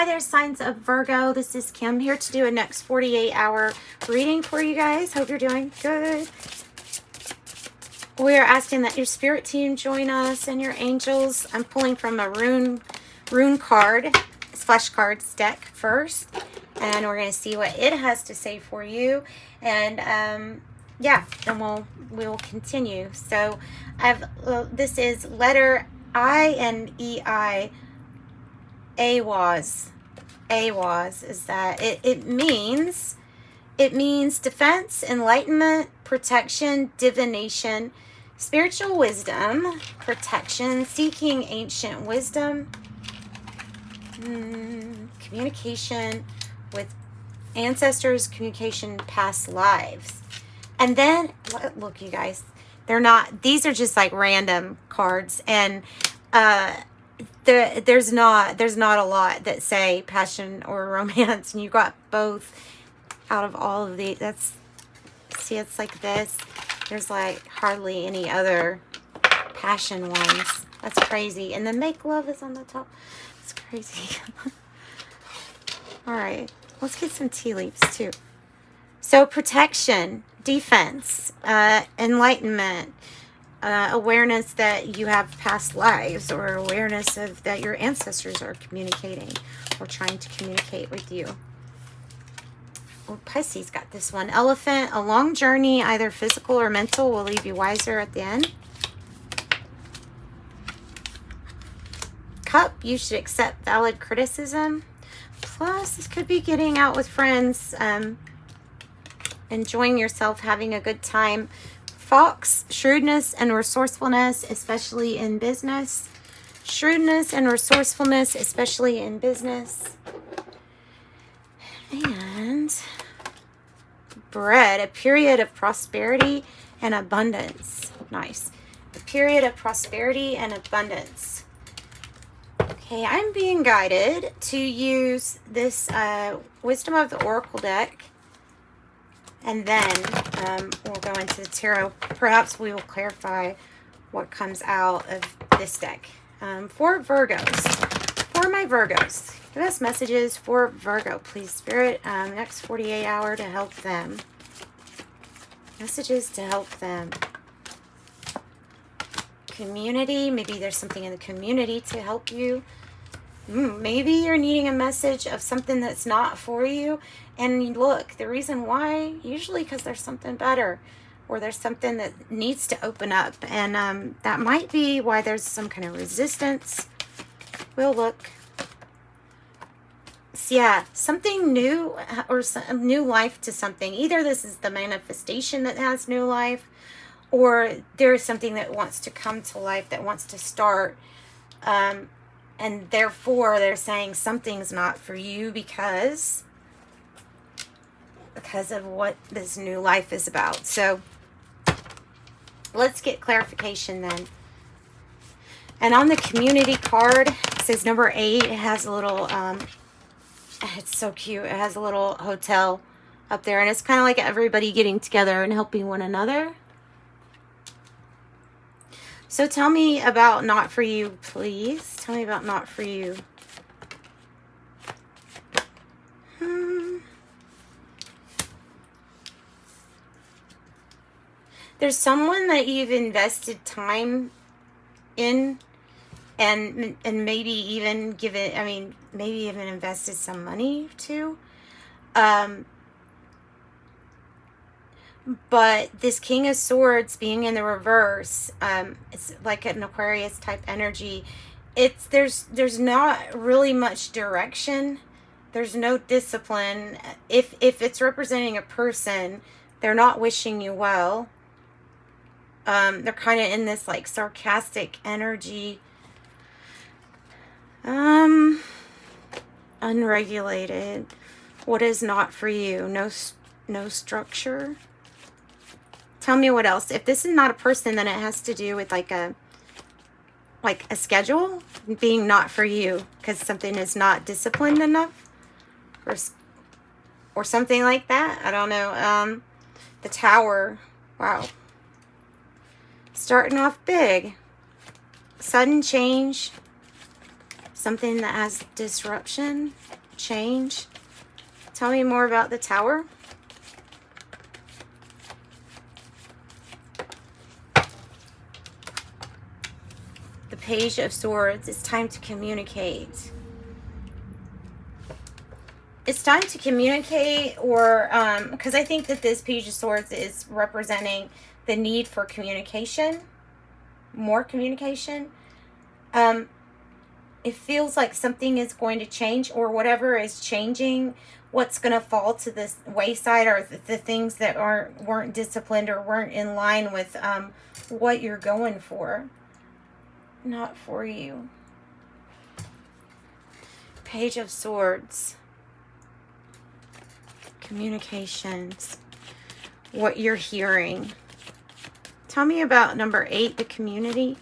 Hi there, signs of Virgo. This is Kim here to do a next 48-hour reading for you guys. Hope you're doing good. We are asking that your spirit team join us and your angels. I'm pulling from a rune card, flesh cards deck first, and we're going to see what it has to say for you. And yeah, then we'll continue. So this is letter I and EI. AWAS is that it means defense, enlightenment, protection, divination, spiritual wisdom, protection, seeking ancient wisdom, communication with ancestors, communication, past lives. And then look, you guys, these are just like random cards, and there's not a lot that say passion or romance, and you got both out of all of these. It's like this. There's like hardly any other passion ones. That's crazy. And then make love is on the top. That's crazy. All right, let's get some tea leaves too. So protection, defense, enlightenment, awareness that you have past lives, or awareness of that your ancestors are communicating or trying to communicate with you. Oh, Pisces got this one. Elephant, a long journey, either physical or mental, will leave you wiser at the end. Cup, you should accept valid criticism. Plus, this could be getting out with friends, enjoying yourself, having a good time. Fox, shrewdness and resourcefulness, especially in business. Shrewdness and resourcefulness, especially in business. And bread, a period of prosperity and abundance. Nice. A period of prosperity and abundance. Okay, I'm being guided to use this Wisdom of the Oracle deck. And then we'll go into the tarot. Perhaps we will clarify what comes out of this deck. For Virgos. For my Virgos. Give us messages for Virgo, please, Spirit. Next 48 hour to help them. Messages to help them. Community. Maybe there's something in the community to help you. Maybe you're needing a message of something that's not for you. And look, the reason why, usually because there's something better, or there's something that needs to open up. And that might be why there's some kind of resistance. We'll look. So yeah, something new, or some new life to something. Either this is the manifestation that has new life, or there's something that wants to come to life, that wants to start. And therefore, they're saying something's not for you because of what this new life is about. So let's get clarification then. And on the community card, it says number 8. It has a little, it's so cute. It has a little hotel up there. And it's kind of like everybody getting together and helping one another. So tell me about not for you, please. Tell me about not for you. There's someone that you've invested time in, and maybe even maybe even invested some money to. But this King of Swords being in the reverse, it's like an Aquarius type energy. There's not really much direction. There's no discipline. If it's representing a person, they're not wishing you well. They're kind of in this like sarcastic energy. Unregulated. What is not for you? No structure. Tell me what else. If this is not a person, then it has to do with like a schedule being not for you because something is not disciplined enough, or something like that. I don't know. The Tower. Wow. Starting off big. Sudden change. Something that has disruption, change. Tell me more about the Tower. The Page of Swords. It's time to communicate. It's time to communicate, or because I think that this Page of Swords is representing the need for communication, more communication. It feels like something is going to change, or whatever is changing, what's going to fall to this wayside are the things that weren't disciplined or weren't in line with what you're going for. Not for you. Page of Swords. Communications. What you're hearing. Tell me about number 8, the community.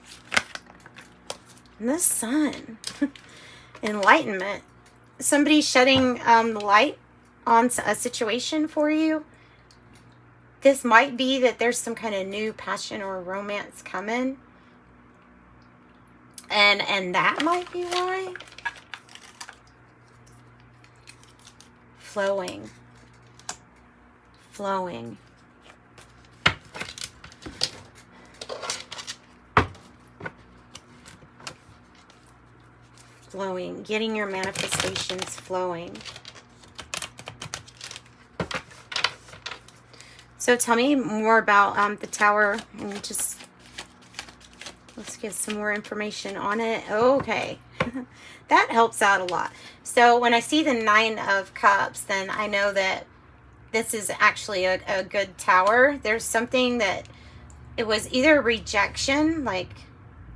And the Sun. Enlightenment. Somebody shedding the light on a situation for you. This might be that there's some kind of new passion or romance coming. And that might be why. Flowing. Flowing. Flowing. Getting your manifestations flowing. So tell me more about the Tower, and just let's get some more information on it. Okay. That helps out a lot. So when I see the 9 of Cups, then I know that this is actually a good Tower. There's something that it was either rejection, like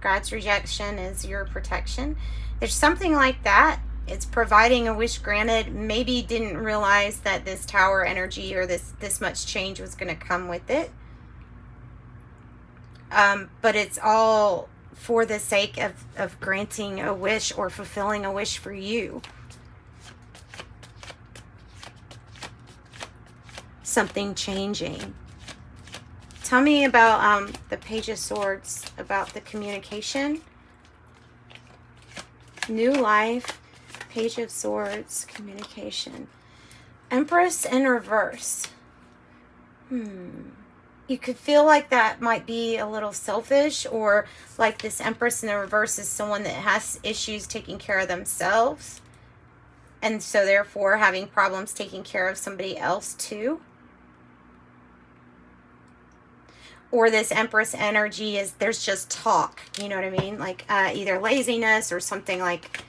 God's rejection is your protection. There's something like that. It's providing a wish granted. Maybe didn't realize that this Tower energy or this much change was going to come with it. But it's all for the sake of granting a wish or fulfilling a wish for you. Something changing. Tell me about the Page of Swords, about the communication. New life. Page of Swords, communication. Empress in reverse. You could feel like that might be a little selfish, or like this Empress in the reverse is someone that has issues taking care of themselves, and so therefore having problems taking care of somebody else too. Or this Empress energy is there's just talk, you know what I mean? Like either laziness or something like,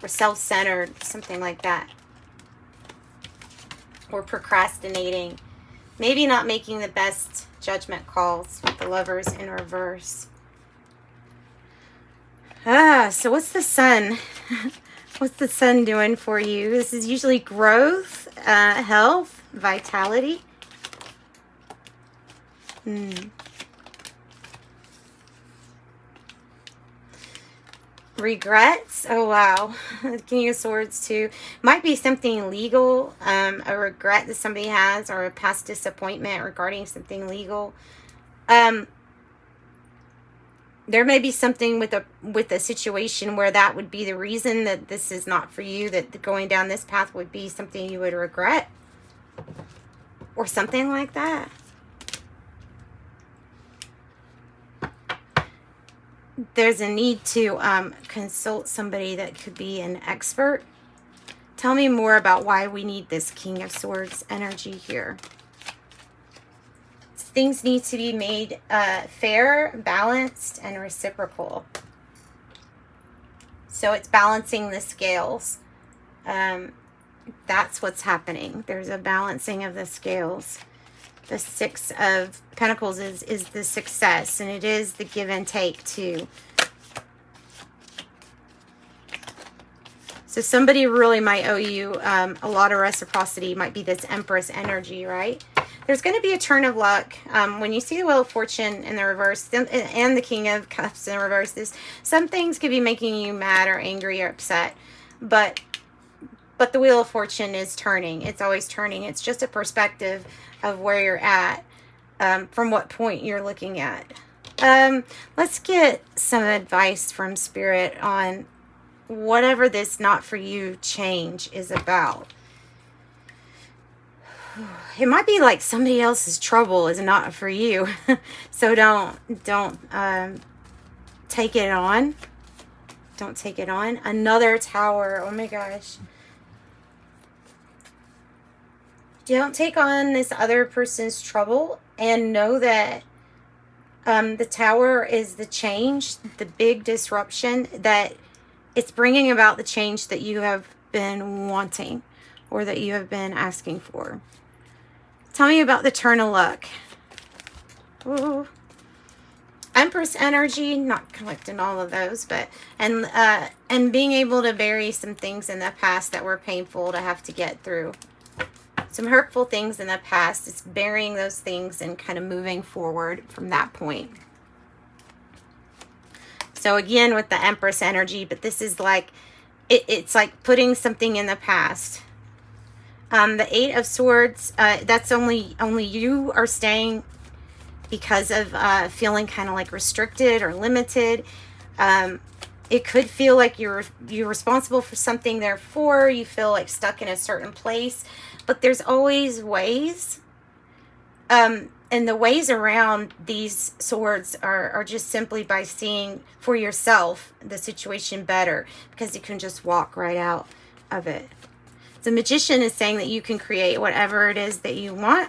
or self-centered, something like that. Or procrastinating. Maybe not making the best judgment calls with the Lovers in reverse. So what's the Sun? What's the Sun doing for you? This is usually growth, health, vitality. Regrets. Oh wow. King of Swords too. Might be something legal, a regret that somebody has, or a past disappointment regarding something legal. There may be something with a situation where that would be the reason that this is not for you, that going down this path would be something you would regret, or something like that. There's a need to consult somebody that could be an expert. Tell me more about why we need this King of Swords energy here. Things need to be made fair, balanced, and reciprocal. So it's balancing the scales. That's what's happening. There's a balancing of the scales. The 6 of Pentacles is the success, and it is the give and take too. So somebody really might owe you a lot of reciprocity. Might be this Empress energy, right? There's going to be a turn of luck. When you see the Wheel of Fortune in the reverse and the King of Cups in reverse, some things could be making you mad or angry or upset, but the Wheel of Fortune is turning. It's always turning. It's just a perspective of where you're at, from what point you're looking at. Let's get some advice from Spirit on whatever this not for you change is about. It might be like somebody else's trouble is not for you. So don't take it on. Don't take it on. Another Tower. Oh my gosh. Don't take on this other person's trouble, and know that the Tower is the change, the big disruption, that it's bringing about the change that you have been wanting or that you have been asking for. Tell me about the Turn of Luck. Ooh. Empress energy, not collecting all of those, but and being able to bury some things in the past that were painful to have to get through. Some hurtful things in the past. It's burying those things and kind of moving forward from that point. So again with the Empress energy, but this is like it's like putting something in the past. The Eight of Swords, that's only you are staying because of feeling kind of like restricted or limited. It could feel like you're responsible for something, therefore you feel like stuck in a certain place. But there's always ways. And the ways around these swords are just simply by seeing for yourself the situation better, because you can just walk right out of it. The Magician is saying that you can create whatever it is that you want.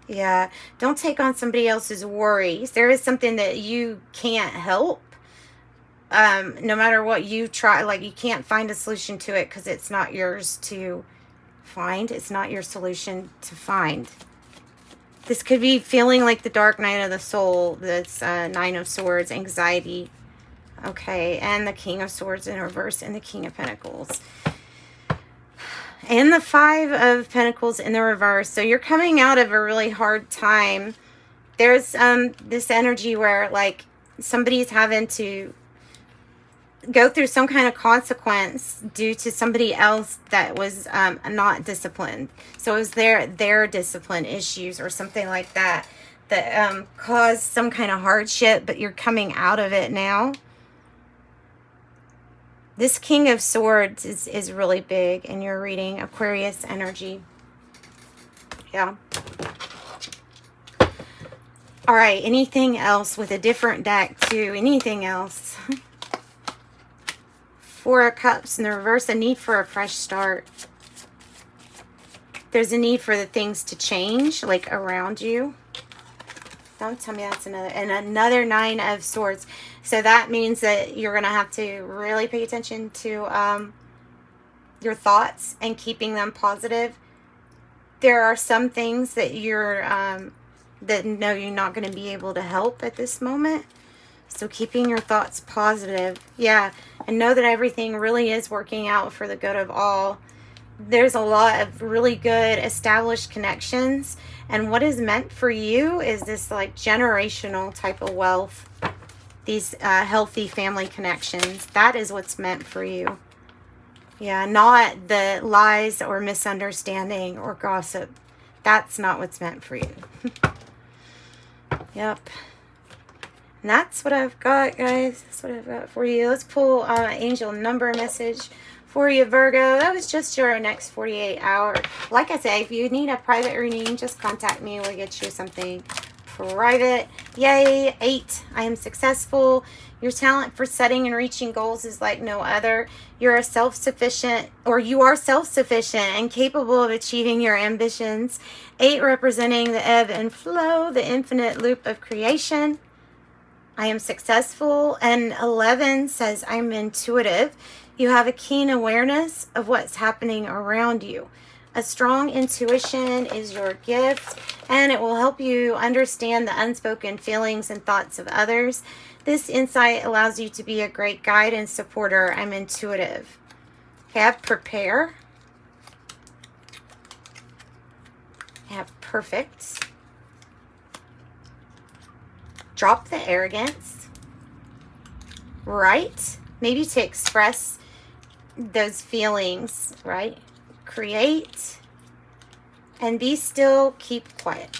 Yeah, don't take on somebody else's worries. There is something that you can't help. No matter what you try, like you can't find a solution to it because it's not yours to find. It's not your solution to find. This could be feeling like the dark night of the soul. That's Nine of Swords, anxiety. Okay, and the King of Swords in reverse and the King of Pentacles. And the Five of Pentacles in the reverse. So you're coming out of a really hard time. There's this energy where like somebody's having to go through some kind of consequence due to somebody else that was not disciplined. So it was their discipline issues or something like that that caused some kind of hardship, but you're coming out of it now. This King of Swords is really big in your reading. Aquarius energy. Yeah. All right. Anything else with a different deck too? Anything else? Four of Cups in the reverse. A need for a fresh start. There's a need for the things to change, like around you. Don't tell me that's another. And another Nine of Swords. So that means that you're going to have to really pay attention to your thoughts and keeping them positive. There are some things that you're not going to be able to help at this moment. So keeping your thoughts positive. Yeah. And know that everything really is working out for the good of all. There's a lot of really good established connections. And what is meant for you is this like generational type of wealth. These healthy family connections. That is what's meant for you. Yeah, not the lies or misunderstanding or gossip. That's not what's meant for you. Yep. And that's what I've got, guys. That's what I've got for you. Let's pull angel number message for you, Virgo. That was just your next 48 hours. Like I say, if you need a private reading, just contact me. We'll get you something private. Yay. 8. I am successful. Your talent for setting and reaching goals is like no other. You're a self-sufficient, or you are self-sufficient and capable of achieving your ambitions. 8 representing the ebb and flow, the infinite loop of creation. I am successful. And 11 says I'm intuitive. You have a keen awareness of what's happening around you. A strong intuition is your gift, and it will help you understand the unspoken feelings and thoughts of others. This insight allows you to be a great guide and supporter. I'm intuitive. Okay, I have prepare. I have perfect. Drop the arrogance. Right? Maybe to express those feelings, right? Create. And be still, keep quiet.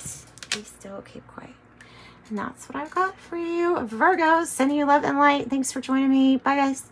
Be still, keep quiet. And that's what I've got for you. Virgos, sending you love and light. Thanks for joining me. Bye, guys.